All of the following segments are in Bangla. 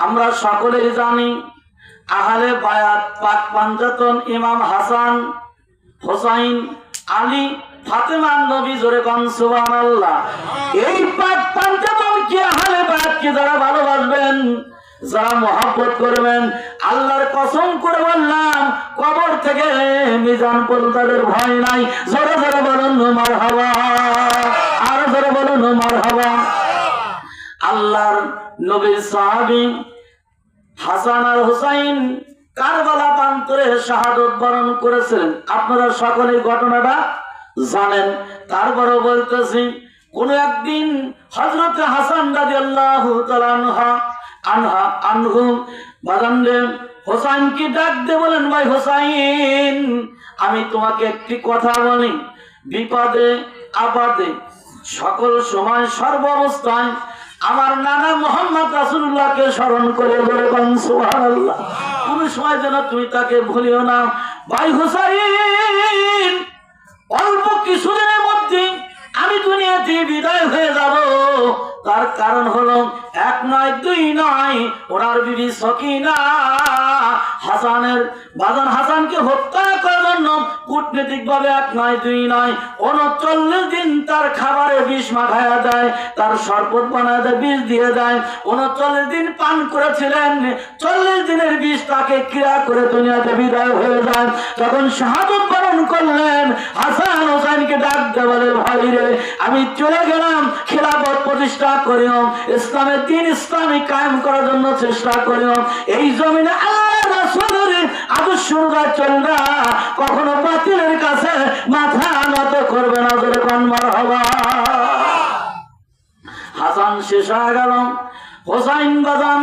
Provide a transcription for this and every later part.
আমরা সকলেই জানি আহলে বায়াত পাক পাঞ্জাতন ইমাম হাসান হোসাইন আলী ফাতেমার নবী জোরে কোন সুবহানাল্লাহ। এই পাক পাঞ্জাতন কি আহলে বায়াত কি যারা ভালোবাসবেন, যারা মহব্বত করবেন, আল্লাহর কসম করে বললাম কবর থেকে মিজান পর্যন্ত ভয় নাই। জোরে জোরে বলুন মারহাবা, আর জোরে বলুন মারহাবা। আল্লাহর নবীর সাহাবী হাসান আর হুসাইন কারবালা প্রান্তরে শাহাদত বরণ করেছিলেন। আপনারা সকলেই ঘটনাটা জানেন, তারপরও বলতেছি কোন একদিন হযরত হাসান রাদিয়াল্লাহু তাআলা আনহু বাজানরে হোসাইনকে ডাক দিয়ে বলেন, ভাই হোসাইন, আমি তোমাকে একটি কথা বলি, বিপদে আপদে সকল সময় সর্ব অবস্থায় আমার নানা মোহাম্মদ রাসূলুল্লাহকে স্মরণ করে বলে সুবহানাল্লাহ। কোন সময় যেন তুমি তাকে ভুলিও না। ভাই হোসাইন, অল্প কিছুদিনের মধ্যে আমি দুনিয়াতে বিদায় হয়ে যাব। তার কারণ হলো এক নয় দুই নয়, ওনার বিবি সকিনা হাসানের বাজান হাসানকে হত্যা করার জন্য কূটনৈতিক ভাবে এক নয় দুই নয় 39 দিন তার খাবারে বিষ মাখায়া দেয়, তার শরবত বানায় দেয়, বিষ দিয়ে দেয়। 39 দিন পান করেছিলেন, 40 দিনের বিষ তাকে ক্রিয়া করে দুনিয়াতে বিদায় হয়ে যায়। যখন শাহাদত বরণ করলেন, হাসান হোসেনকে ডাক দিয়ে বলে, ভাই রে, আমি চলে গেলাম, খিলাফত প্রতিষ্ঠা করিও, ইসলামের দিন ইসলামী কায়েম করার জন্য চেষ্টা করিও। এই জমিনে আল্লাহর রাসূলের আদর্শ অনুযায়ী চলবে, কখনো বাতিলের কাছে মাথা নত করবে না। জোরে কোন মারহাবা। হাসান শেষ হয়ে গেল। হোসাইন বাজান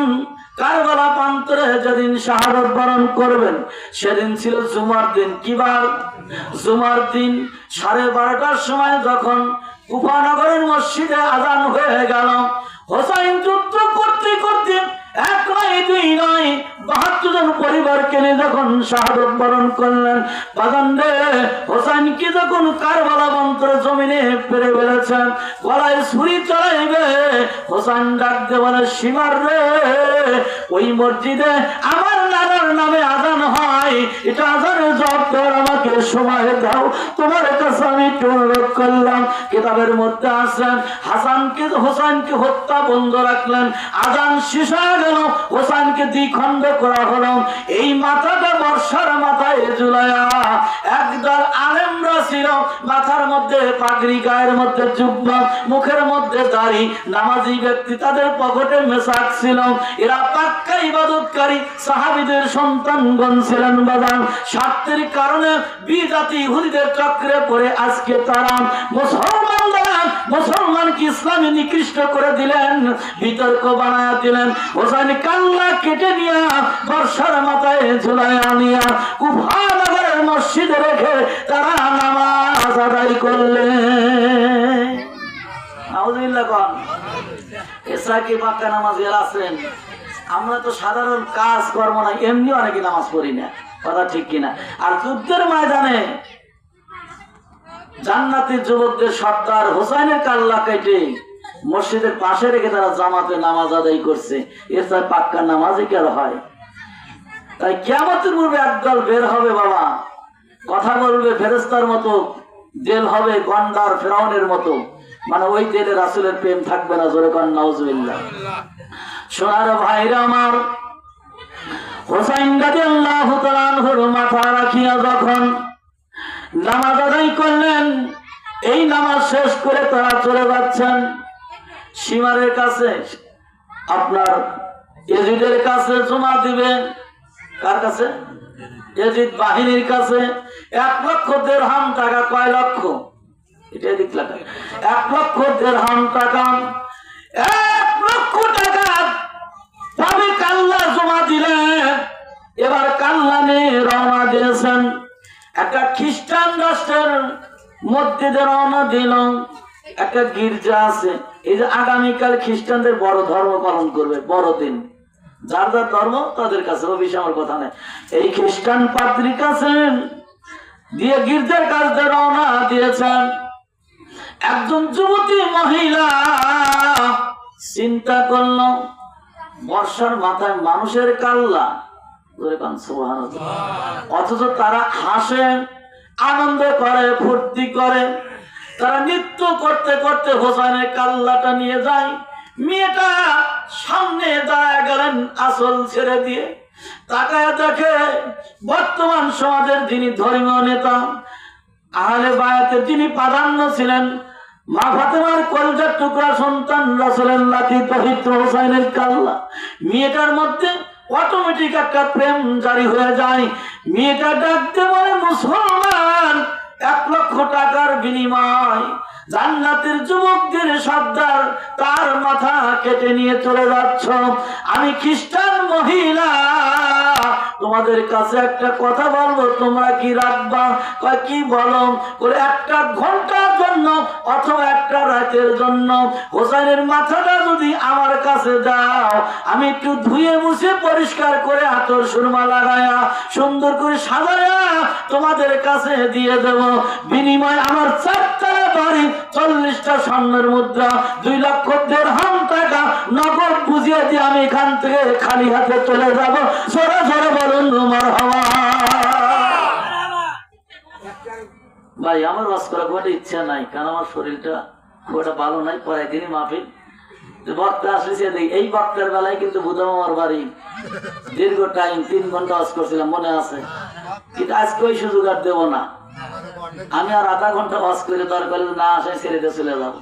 কারবালা প্রান্তরে যেদিন শাহাদত বরণ করবেন, সেদিন ছিল জুমার দিন। কি বার? জুমার দিন। 12:30টার সময় যখন কুফা নগরের মসজিদে আজান হয়ে গেল, হোসাইন যুদ্ধ করতে করতে এক নয় দুই নয় 72 জন পরিবারকে নিয়ে যখন শাহাদত বরণ করলেন, বাজান রে, হোসাইনকে যখন কারবালা প্রান্তরে জমিনে পেরে ফেলেছেন, গলায় ছুরি চড়াইবে, হোসাইন ডাক দিয়ে বলে, সীমার রে, ওই মসজিদে আমার নানার নামে আজান হয়, এটা আজানের জবাব দেওয়ার আমাকে সময় দাও, তোমার কাছে আমি অনুরোধ করলাম। কিতাবের মধ্যে আছেন হাসানকে হোসাইনকে হত্যা বন্ধ রাখলেন, আজান শেষ হয়ে গেল, হোসাইনকে দ্বিখণ্ড করা হলো। এই মাথাটা বর্ষার মাথায় ঝুলায়া একদল আলেমরা ছিল, মাথার মধ্যে পাগড়ি, গায়ের মধ্যে জুব্বা, মুখের মধ্যে দাড়ি, নামাজি ব্যক্তি, তাদের পকেটে মেশাক ছিল। এরা পাক্কা ইবাদতকারী সাহাবীদের সন্তানগণ ছিলেন। বাজান স্বার্থের কারণে বিজাতি ইহুদিদের চক্রে পড়ে আজকে তারা মুসলমানকে ইসলামে নিকৃষ্ট করে দিলেন, বিতর্ক বানায়া দিলেন। হোসাইন কাল্লা কেটে নিয়া বর্ষার মাথায় ঝুলাইয়া নিয়া কুফা নগরের মসজিদে রেখে তারা নামাজ আদায় করলেন। নাউযুবিল্লাহ কোন এসা কি পাক্কা নামাজিরা আছেন? আমরা তো সাধারণ কাজ কর্ম না, এমনি অনেকে নামাজ পড়ি না, কথা ঠিক কিনা? আর যুদ্ধের ময়দানে জান্নাতি যুবকদের সর্দার হোসাইনের কাল্লা কেটে মসজিদের পাশে রেখে তারা জামাতে নামাজ আদায় করছে। এর চাই পাক্কা নামাজই কেন হয়? তাই কিয়ামতের পূর্বে একদল বের হবে বাবা, কথা বলবে ফেরেশতার মতো, দেল হবে গন্ডার ফেরাউনের মতো, মানে ওই দেলে রাসূলের প্রেম থাকবে না। জোরে কোন নাউযুবিল্লাহ। সোনার ভাইরা আমার, হোসাইন রাদিয়াল্লাহু তাআলা আনহুর মাথা রাখিয়া যখন নামাজ আদায় করলেন, এই নামাজ শেষ করে তারা চলে যাচ্ছেন সীমারের কাছে, আপনার এজিদের কাছে জমা দিবে। কার কাছে? এজিদ বাহিনীর কাছে। 1 লক্ষ দিরহাম টাকা। কয় লক্ষ? এটা দিক টাকা। 1 লক্ষ দিরহাম টাকা, 1 লক্ষ টাকা তবে কাল্লা জমা দিলেন। এবার কাল্লা নিয়ে রওনা দিয়েছেন। একটা খ্রিস্টান রাষ্ট্রের মধ্যে রওনা দিল। একটা গির্জা আছে, এই যে আগামীকাল খ্রিস্টানদের বড় ধর্ম পালন করবে, বড়দিন। যার যার ধর্ম তাদের কাছে, ও বিষয়ে আমার কথা নেই। এই খ্রিস্টান পাদ্রী কাছে দিয়ে গির্জার কাছে রওনা দিয়েছেন। একজন যুবতী মহিলা চিন্তা করল, বর্ষার মাথায় মানুষের কাল্লা, অথচ তারা হাসে, আনন্দ করে, ফুর্তি করে। তারা নৃত্য করতে করতে হোসেনের কাল্লাটা নিয়ে যায়। মেয়েটা সামনে দাঁড়ায় গেলেন আসল ছেড়ে দিয়ে। তাকায় দেখে বর্তমান সমাজের যিনি ধর্মীয় নেতা, আহলে বায়াতের যিনি প্রাধান্য ছিলেন, মা ফাতেমার কলজার টুকরা সন্তান রাসূলের লাতি পবিত্র হোসেনের কাল্লা। মেয়েটার মধ্যে অটোমেটিক একটা প্রেম জারি হয়ে যায়। মেয়েটা ডাকতে বলে, মুসলমান, 1 লক্ষ টাকার বিনিময় জান্নাতের যুবকদের সর্দার তার মাথা কেটে নিয়ে চলে যাচ্ছ। আমি খ্রিস্টান মহিলা, তোমাদের কাছে একটা কথা বলবো, তোমরা কি রাখবা? কয় কি বলো? করে 1 ঘন্টার জন্য অথবা 1 রাতের জন্য হোসেনের মাথাটা যদি আমার কাছে দাও, আমি একটু ধুয়ে মুছে পরিষ্কার করে আতর সুরমা লাগায়া সুন্দর করে সাজায়া তোমাদের কাছে দিয়ে দেব। বিনিময় আমার 4 তলা বাড়ি, 40টা স্বর্ণের মুদ্রা, 2 লক্ষ দিরহাম টাকা নগদ বুঝিয়ে দিয়ে আমি এখান থেকে খালি হাতে চলে যাব। জোরে জোরে বলুন মারহাবা। ভাই, আমার ওয়াজ করার খুব একটা ইচ্ছা নাই, কারণ আমার শরীরটা খুব একটা ভালো নাই। পরে দিনই মাহফিল বক্তা আসছে, এই বক্তার বেলায় কিন্তু বুধাম আমার বাড়ি দীর্ঘ টাইম 3 ঘন্টা ওয়াজ করছিলাম, মনে আছে। কিন্তু আজকে ওই সুযোগ আর দেবো না। আমি আর আধা ঘন্টা ওয়াজ করে দরকার না আসে ছেড়ে দিয়ে চলে যাবো।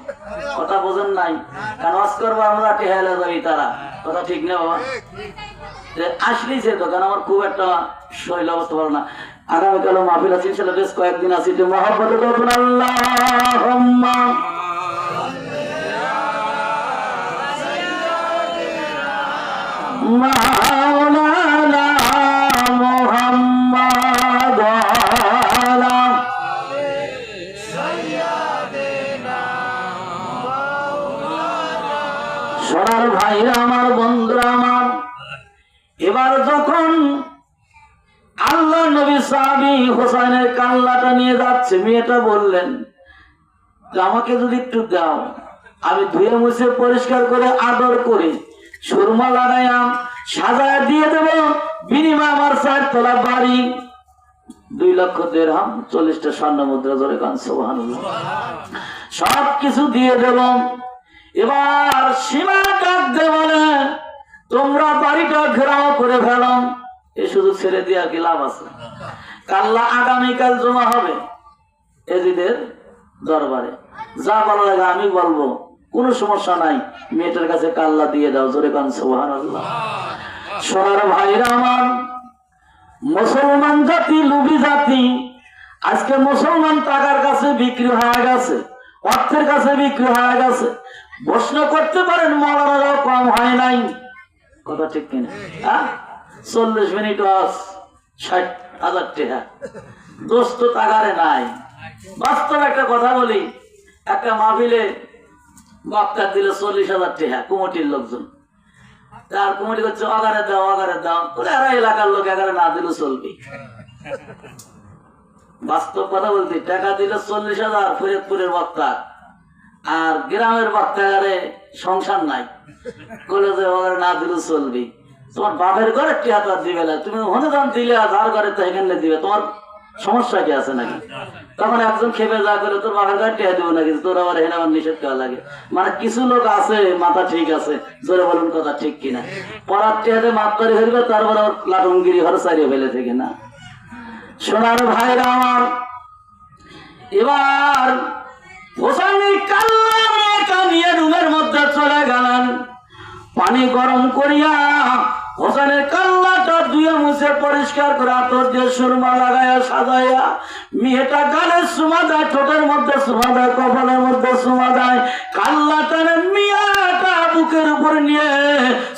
কথা বোঝেন নাই? কারণ ওয়াজ করবো আমরা টেহাইলে যাবি তারা। কথা ঠিক না বাবা? আসলেই সে তো, কারণ আমার খুব একটা শরীর অবস্থা ভালো না। আগামীকালও মাহফিল আছে ইনশাআল্লাহ, বেশ কয়েকদিন আছি। মহব্বতে করবেন আল্লাহুম্মা মাওলানা মুহাম্মদ আলা সাইয়্যিদিনা মাওলানা। সোনার ভাইরা আমার, বন্ধুরা আমার, এবার যখন আল্লাহ নবী সাহাবী হোসেনের কাল্লাটা নিয়ে যাচ্ছে, মেয়েটা বললেন, আমাকে যদি একটু দাও, আমি ধুয়ে মুছে পরিষ্কার করে আদর করে সুরমা লাগাইয়া সাজায় দিয়ে দেব। বিনিময় আমার 4 তলা বাড়ি, 2 লক্ষ দিরহাম, 40টা স্বর্ণ মুদ্রা, জোরে কান সুবহানাল্লাহ, সব কিছু দিয়ে দেব। এবার সীমা ডাকতে বলে, তোমরা বাড়িটা ঘেরাও করে ফেলো। এই সুযোগ ছেড়ে দিয়ে কি লাভ আছে? কাল্লা আগামীকাল জমা হবে এজিদের দরবারে। যা ভালো লাগে আমি বলবো, কোনো সমস্যা নাই। মেয়েটার কাছে কাল্লা দিয়ে দাও, জোরে কান সুবহানাল্লাহ। সোনার ভাইরা আমার, মুসলমান জাতি লুবি জাতি। আজকে মুসলমান টাকার কাছে বিক্রি হয়ে গেছে, অর্থের কাছে বিক্রি হয়ে গেছে। প্রশ্ন করতে পারেন, মৌলানারাও কম হয় নাই। কথা ঠিক কিনা? 40 মিনিট 60,000 টাকা, দোস্ত টাকারে নাই। বাস্তব একটা কথা বলি, একটা মাহফিলে বক্তা দিল 40,000 টাকা কমিটির লোকজন। তার কমিটি করছে, অগারে দাও, অগারে দাও। এলাকার লোক এগারে না দিল চলবে। বাস্তব কথা বলতে, টাকা দিল 40,000 ফরিদপুরের বক্তা, আর গ্রামের বক্তাগারে সংসার নাই, কলেজে ওগারে না দিল চলবে। তোমার বাপের ঘরে টিয়া তো দিবে না, তুমি ওখানে যখন দিলে যার ঘরে তো এখানে দিবে, তোমার সমস্যা কি আছে নাকি? তখন একজন খেপে যা করে, তোর বাপের ঘরে টিয়া দিব নাকি, তোর আবার এখানে আমার নিষেধ করা লাগে। মানে কিছু লোক আছে মাথা ঠিক আছে, জোরে বলুন কথা ঠিক কিনা? পড়ার টিয়াতে মাপ করে ফেলবে, তারপর আবার লাটুমগিরি ঘরে চারিয়ে ফেলে থেকে না। সোনার ভাইরা আমার, এবার হোসেনের কাল্লা মেয়েটা নিয়ে রুমের মধ্যে চলে গেলেন। পানি গরম করিয়া হোসেনের কাল্লাটা ধুয়ে মুছে পরিষ্কার করে আতর দিয়ে সুরমা লাগাইয়া সাজাইয়া, মেয়েটা গালে সুমা দেয়, ঠোঁটের মধ্যে সুমা দেয়, কপালের মধ্যে সুমা দেয়। কাল্লাটা মেয়েটা বুকের উপর নিয়ে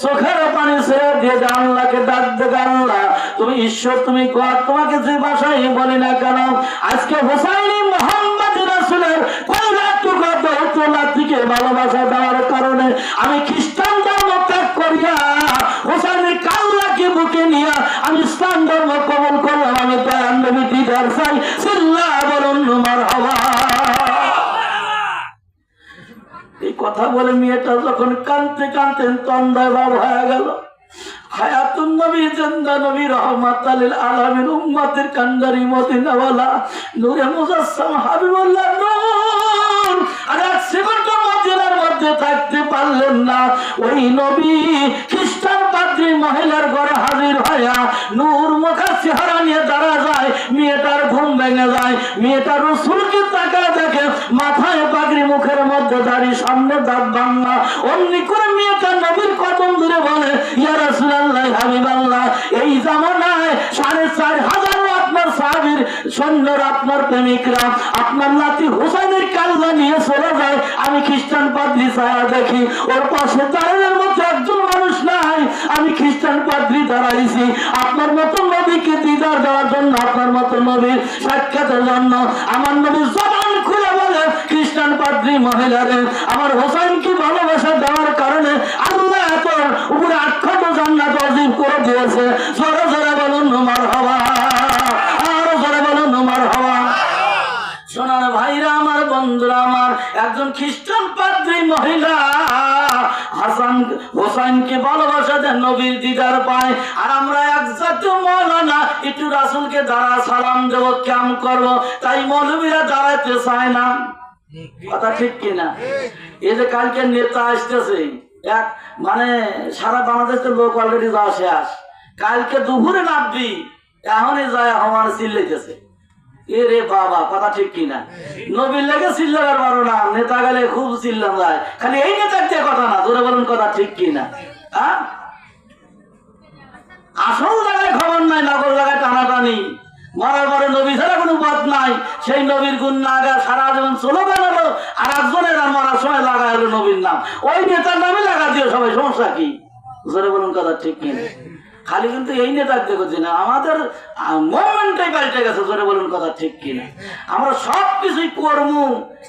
চোখের পানি ছেড়ে দিয়ে আল্লাহকে ডাক দে, আল্লাহ তুমি ঈশ্বর, তুমি গড, তোমাকে যে ভাষায় বলি না কেন, আজকে হোসাইনি মুহাম্মদ রাসূলের কলিজার টুকরা দৌতুল্লাহ থেকে ভালোবাসা দেওয়ার কারণে আমি খ্রিস্টান ধর্ম ত্যাগ করিয়া হোসেনের কাল্লাকে বুকে নিয়ে আমি ইসলাম ধর্ম কবুল করলাম। আমি দয়ার নবী দিদার চাই, সিল্লাহ বলুন মারহাবা। এই কথা কথা বলে মেয়েটা যখন কাঁদতে কাঁদতে তন্দায় বাবা হয়ে গেল। হায়াতুন নবী জিন্দা নবী রহমাতাল লিল আলামিন উম্মতের কান্ডারি মদিনাওয়ালা নূরে মুজাসসাম হাবিবুল্লাহ নূর আর এক সেকেন্ডের মদিনার মধ্যে থাকতে পারলেন না। ওই নবী খ্রিস্টান পাদ্রী মহিলার ঘরে হাজির হইয়া নূর মুখের চেহারা নিয়ে দাঁড়া যায়। মেয়েটার ঘুম ভেঙে যায়। মেয়েটা রাসূলকে তাকায় দেখে মাথায় পাগড়ি, মুখের মধ্যে দাড়ি, সামনে দাঁত ভাঙা। অমনি করে মেয়েটা নবীর কদম ধরে বলে, ইয়া রাসূলুল্লাহ হাবিবাল্লাহ, এই জামানায় ৪৫০০ আপনার সাহাবীর সৈন্যরা, আপনার প্রেমিকরা আপনার নাতি হুসাইনের কাল্লা নিয়ে চলে যায়। আমি খ্রিস্টান পাদ্রী ছায়া দেখি, ওর পাশে দাঁড়ানোর মতো একজন মানুষ নাই। আমি খ্রিস্টান পাদ্রী দাঁড়াইছি আপনার মতো নবীকে দিদার দেওয়ার জন্য, আপনার মতো নবীর সাক্ষাতের জন্য। আমার নবী জবান খুলে বলে, খ্রিস্টান পাদ্রী মহিলারে, আমার হোসাইনকে ভালোবাসা দেওয়ার কারণে আল্লাহ তোর উপরে ৮ জান্নাত ওয়াজিব করে দিয়েছে। জোরে জোরে বলুন মারহাবা, আরো জোরে বলুন মারহাবা। সোনার ভাইরা আমার, বন্ধুরা আমার, একজন খ্রিস্টান পাদ্রী মহিলা হাসান হোসাইনকে ভালোবাসা দেন, নবীর দিদার পায়। আর আমরা এক জাতীয় মৌলানা একটু রাসূলকে দাঁড়া সালাম দেব, ক্যাম করবো, তাই মৌলবীরা দাঁড়াইতে চায় না। কথা ঠিক কিনা? এই যে কালকে নেতা আসতেছে, এক মানে সারা বাংলাদেশের লোক অলরেডি যাওয়া শেষ। কালকে দুপুরে নামবি, এখনই যায় আমার চিল্লাইতেছে। এ রে বাবা, কথা ঠিক কিনা? নবীর লেগে চিল্লাবার পারো না, নেতা গেলে খুব চিল্লাম যায়। খালি এই নেতার দিয়ে কথা না, জোরে বলুন কথা ঠিক কিনা? হ্যাঁ, আসল জায়গায় খবর নাই, নকল জায়গায় টানাটানি। মরার পরে নবী ছাড়া কোনো পথ নাই। সেই নবীর গুণ না গা সারা জীবন চলো বেড়ালো, আর একজনের আর মরার সময় লাগা হলো নবীর নাম। ওই নেতার নামে লাগা দিও সবাই, সমস্যা কি? জোরে বলুন কথা ঠিক কিনা? খালি কিন্তু এই নেতার দেখছি না, আমাদের মোমেন্টটাই পাল্টে গেছে। জোরে বলুন কথা ঠিক কিনা? আমরা সব কিছুই কর্ম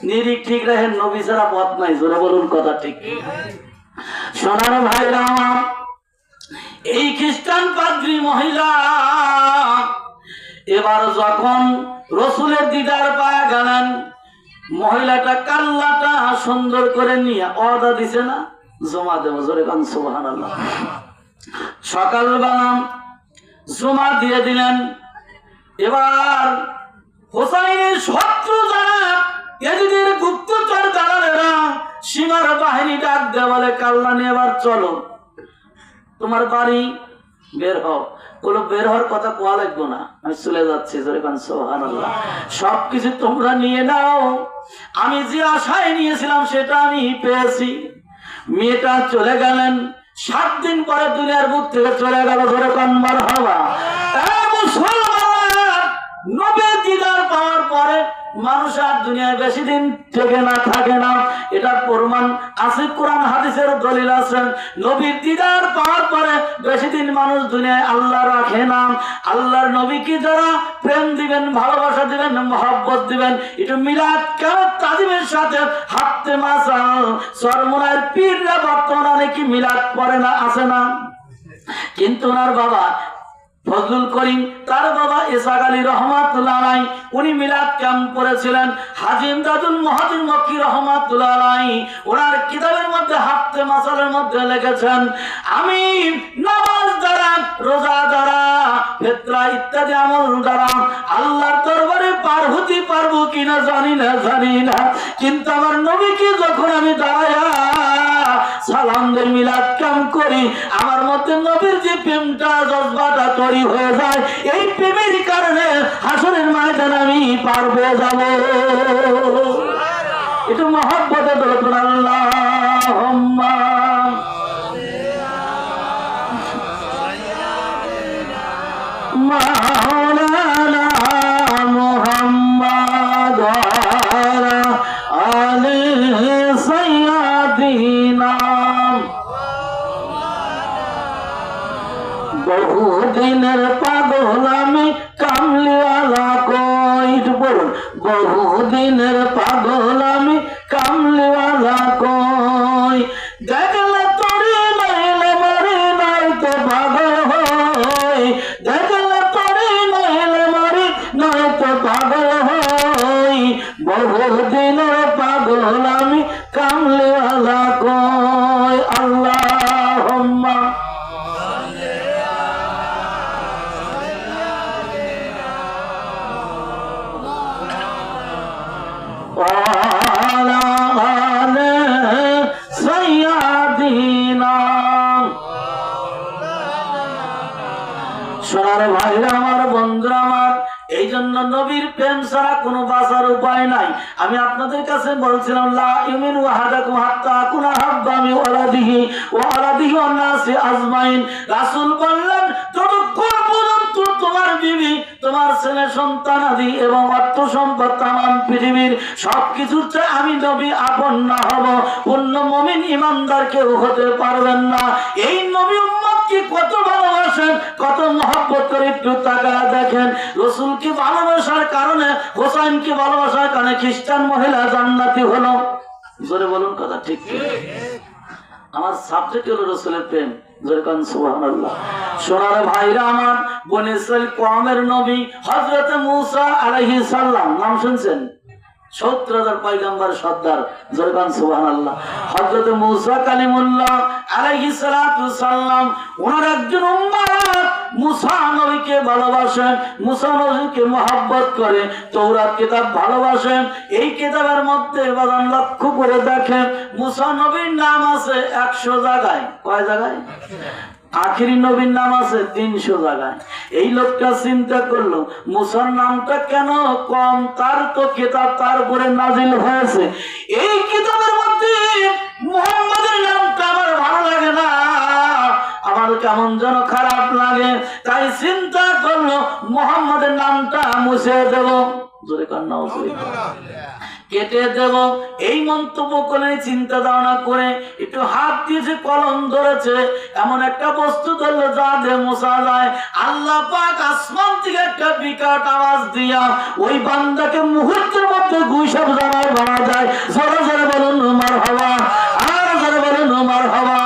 নিরিখ ঠিক রাখেন, নবী ছাড়া পথ নাই। জোরে বলুন কথা ঠিক কিনা? সোনার ভাইরা আমার, এই খ্রিস্টান পাদ্রী মহিলা এবার যখন রসুলের দিদার পায় গেলেন, মহিলাটা কাল্লাটা সুন্দর করে নিয়ে অর্ডার দিছে না, জমা দেব। জোরে কান সুবহানাল্লাহ। সকালবেলা জমা দিয়ে দিলেন। এবার হোসাইনের শত্রু যারা, এদের গুপ্তচর দালালেরা, সীমার বাহিনী ডাক দেয়, বলে কাল্লা নিয়ে এবার চলো, তোমার বাড়ি বের হও। কোনো বের হওয়ার কথা কোয়া লাগবো না, আমি চলে যাচ্ছি। সুবহানাল্লাহ। সবকিছু তোমরা নিয়ে নাও, আমি যে আশায় নিয়েছিলাম সেটা আমি পেয়েছি। মেয়েটা চলে গেলেন। 7 দিন পরে দুনিয়ার বুক থেকে চলে গেল। ধরে কান মারহাবা। নবীর দিদার পাওয়ার পরে মানুষ আর দুনিয়ায় বেশি দিন থেকে না, থাকে না। এটা প্রমাণ আছে, কোরআন হাদিসের দলিল আছে। নবীর দিদার পাওয়ার পরে বেশি দিন মানুষ দুনিয়ায় আল্লাহ রাখে না। আল্লাহর নবীকে যারা প্রেম দিবেন, ভালোবাসা দিবেন, মহব্বত দিবেন, এটা মিলাদ কিয়ামত তাজিমের সাথে হাতে মাসাল সরমনার পীররা বর্তমানে কি মিলাদ পড়ে না, আছে না? কিন্তু ওনার বাবা ফজলুল করিম, তার বাবা ইসহাক আলী রহমাতুল্লাহ আলাইহি, উনি মিলাদ ক্যাম্প করেছিলেন। হাজী ইমদাদুল মুহাদ্দিস মক্কি রহমাতুল্লাহ আলাইহি ওনার কিতাবের মধ্যে হাতে মাসালের মধ্যে লিখেছেন, আমি নামাজ দ্বারা, রোজা দ্বারা, ফিতরা ইত্যাদি আমল দ্বারা আল্লাহর দরবারে পার হতে পারবো কিনা জানি না, কিন্তু আমার নবীকে যখন আমি দাঁড়ায়া সালামদের মিলাদ ক্যাম্প করি, আমার মধ্যে নবীর যে প্রেমটা, জজবাটা তৈরি হয়ে যায়, এই প্রেমের কারণে হাসরের ময়দানে আমি পার হয়ে যাব। এটা মহব্বতে দরকার। আল্লাহুম্মা মাওলানা মুহাম্মদ ওয়া আলি সাইয়্যিদিনা। বহুদিনের পাগল আমি কামলিওয়ালা কই, বলুন, বহুদিনের পাগল আমি কামলিওয়ালা কই, দেখলে তোরে নাইলে মারি নাই তো পাগল হই, দেখলে তোরে নাইলে মারি নাই তো পাগল হই, বহুদিনের পাগল আমি কামলিওয়ালা সোনার ভাইরা আমার, বন্ধুরা আমার, এই জন্য নবীর প্রেম ছাড়া কোনো বাঁচার উপায় নাই। আমি আপনাদের কাছে বলছিলাম লা ইউমিনু আহাদাকুম হাত্তা আকুনা হাব্বা মিন ওয়ালাদিহি ওয়া ওয়ালাদিহি ওয়ান নাসি আজমাইন। রাসূল বললেন, যতক্ষণ পর্যন্ত তোমার বিবি, তোমার ছেলে সন্তানাদি এবং অর্থ সম্পদ তামাম পৃথিবীর সবকিছুর চেয়ে আমি নবী আপন না হব, পূর্ণ মুমিন ইমানদার কেউ হতে পারবেন না। এই নবী উম্মতকে কত ভালোবাসেন, কত মহব্বত করে একটু তাকায় দেখেন। রাসূলকে ভালোবাসার কারণে, হোসাইনকে ভালোবাসার কারণে খ্রিস্টান মহিলা জান্নাতি হলো। জোরে বলুন কথা ঠিক কি? আমার সাবজেক্ট হলো রাসূলের প্রেম। জোরে কান সুবহানাল্লাহ। সোনার ভাইরা আমার, বনী ইসরাইল কওমের নবী হযরত মূসা আলাইহিস সালাম, নাম শুনছেন? ৭০,০০০ পয়গম্বর সর্দার। জোরে কান সুবহানাল্লাহ। হযরত মূসা কালিমুল্লাহ আলাইহিস সালাতু সালাম, ওনার একজন উম্মত মূসা নবীকে ভালোবাসেন, মূসা নবীকে মহব্বত করে, তাওরাত কিতাব ভালোবাসেন। এই কিতাবের মধ্যে বাদান লক্ষ্য করে দেখেন, মূসা নবীর নাম আছে ১০০ জায়গায়। কয় জায়গায়? আখিরি নবীর নাম আছে ৩০০ জায়গায়। এই লোকটা চিন্তা করলো, মূসার নামটা কেন কম? তার তো কিতাব তার উপরে নাজিল হয়েছে, এই কিতাবের মধ্যে মুহাম্মাদের নামটা আমার ভালো লাগে না, আমার কেমন যেন খারাপ লাগে। তাই চিন্তা করলো মুহাম্মাদের নামটা মুছে দেব। জোরে কান্না কেটে দেব। এই মন্তব্য করে চিন্তা ধারণা করে একটু হাত দিয়েছে, কলম ধরেছে, এমন একটা বস্তু ধরলো যা দিয়ে মোছা যায়। আল্লাহ পাক আসমান থেকে একটা বিকট আওয়াজ দিয়া ওই বান্দাকে মুহূর্তের মধ্যে গুইসাব জানায় বানা যায়। জোরে জোরে বলুন মারহাবা, আর জোরে বলুন মারহাবা।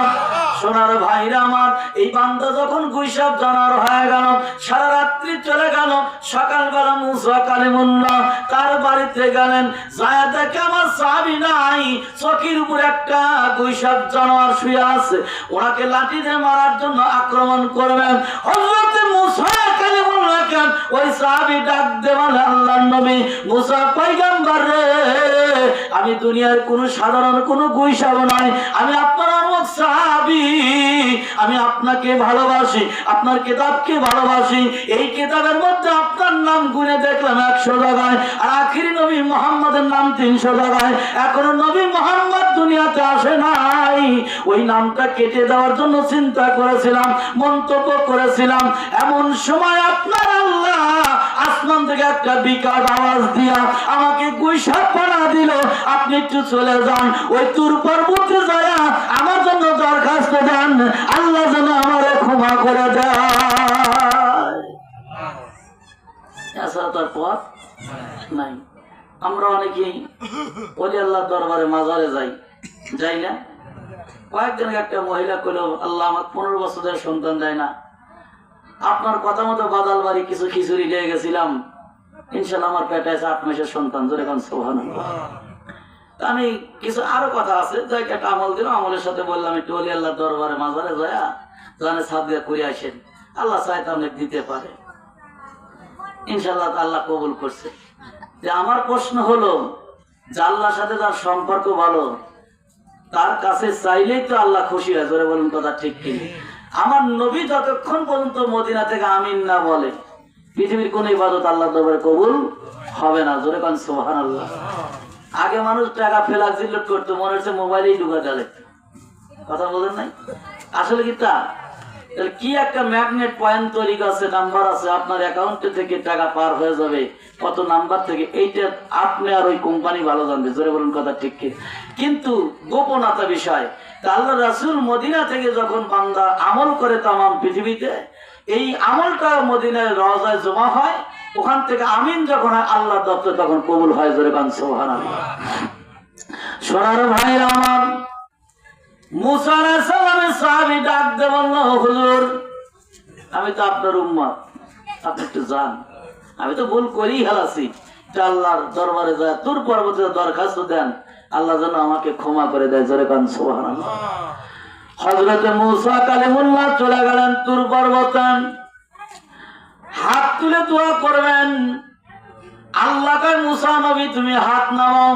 সোনার ভাইরা আমার, এই বান্দা যখন গুইসাব জানার হয়ে গেল, সারা রাত্রি চলে গেল। সকালবেলা মূসা কালিমুল্লাহ তার বাড়িতে গেলেন, যায় দেখে আমার সাহাবী নাই, চকির উপর একটা গুইসাব জানোয়ার শুয়ে আছে। ওনাকে লাঠি দিয়ে মারার জন্য আক্রমণ করবেন। হযরত মূসা কালিমুল্লাহ কেন ওই সাহাবী ডাক দেওয়ালে, আল্লাহর নবী মূসা পয়গম্বর রে, আমি দুনিয়ার কোনো সাধারণ কোনো গুইসাব নয়, আমি আপনার অমুক সাহাবী, আমি আপনাকে ভালোবাসি, আপনার কিতাবকে ভালোবাসি। এই কিতাবের মধ্যে আপনার নাম গুনে দেখলাম ১০০ জায়গায়, আর আখিরি নবী মুহাম্মাদের নাম ৩০০ জায়গায়। এখনো নবী মুহাম্মদ দুনিয়াতে আসে নাই। ওই নামটা কেটে দেওয়ার জন্য চিন্তা করেছিলাম, মন্তব্য করেছিলাম। এমন সময় আপনার আল্লাহ আসমান থেকে একটা বিকট আওয়াজ দিয়া আমাকে গুইসাপ বানা দিল, আপনি একটু চলে যান, ওই তুর পর্বতে যায় আমার জন্য দরখাস্ত দেন, আল্লাহ যেন আমারে ক্ষমা করে দেয়। এছাড়া তার পথ নাই। আমরা অনেকেই ওলি আল্লাহ দরবারে মাজারে যাই না? কয়েকদিন একটা মহিলা কইল, আল্লাহ আমার 15 বছরের সন্তান দেয় না, আপনার কথা মতো বাদাল বাড়ি কিছু খিচুড়ি দিয়ে গেছিলাম, ইনশাল্লাহ আমার পেটে আছে 8 মাসের সন্তান। জোরে কান সুবহানাল্লাহ। আমি কিছু আরো কথা আছে, যাই একটা আমল দিল, আমলের সাথে বললাম একটু ওলি আল্লাহ দরবারে মাজারে যায় জানে সাথ দিয়ে করে আসেন, আল্লাহ চাইতে অনেক দিতে পারে। ইনশাল্লাহ আল্লাহ কবুল করছে। যে আমার প্রশ্ন হলো, যে আল্লাহর সাথে যার সম্পর্ক ভালো, তার কাছে চাইলেই তো আল্লাহ খুশি হয়। জোরে বলুন কথা ঠিক কি? আমার নবী যতক্ষণ পর্যন্ত মদিনা থেকে আমিন না বলে, পৃথিবীর কোন ইবাদত আল্লাহ দরবারে কবুল হবে না। জোরে কান সুবহানাল্লাহ। আগে মানুষ টাকা ফেলা জিল্লুট করতো, মনে হচ্ছে মোবাইলেই ঢুকা গেলে, কথা বলেন নাই? আসলে কি তা? কি একটা ম্যাগনেট পয়েন্ট তৈরি আছে, নাম্বার আছে, আপনার অ্যাকাউন্টে থেকে টাকা পার হয়ে যাবে কত নাম্বার থেকে, এইটা আপনি আর ওই কোম্পানি ভালো জানবে। জোরে বলুন কথা ঠিক কি? কিন্তু গোপনতা বিষয়। তা আল্লাহ রাসূল মদিনা থেকে যখন বান্দা আমল করে তামাম পৃথিবীতে, এই আমলটা মদিনার রওজায় জমা হয়, ওখান থেকে আমিন যখন হয় আল্লাহ দপ্তর তখন কবুল হয়। জোরে কান সুবহানাল্লাহ। সোনার ভাইরা আমার, মূসা আলাইহিস সালামের সাহাবী ডাক দিয়ে বলল, হুজুর আমি তো আপনার উম্মত, আপনি একটু যান, আমি তো ভুল করেই হেলাছি, আল্লাহর দরবারে যায় তুর পর্বতে দরখাস্ত দেন, আল্লাহ যেন আমাকে ক্ষমা করে দেয়। জোরে কান সুবহানাল্লাহ। হযরত মূসা কালিমুল্লাহ চলে গেলেন তুর পর্বতে, হাত তুলে দোয়া করবেন। আল্লাহ কয়, মূসা নবী তুমি হাত নামাও।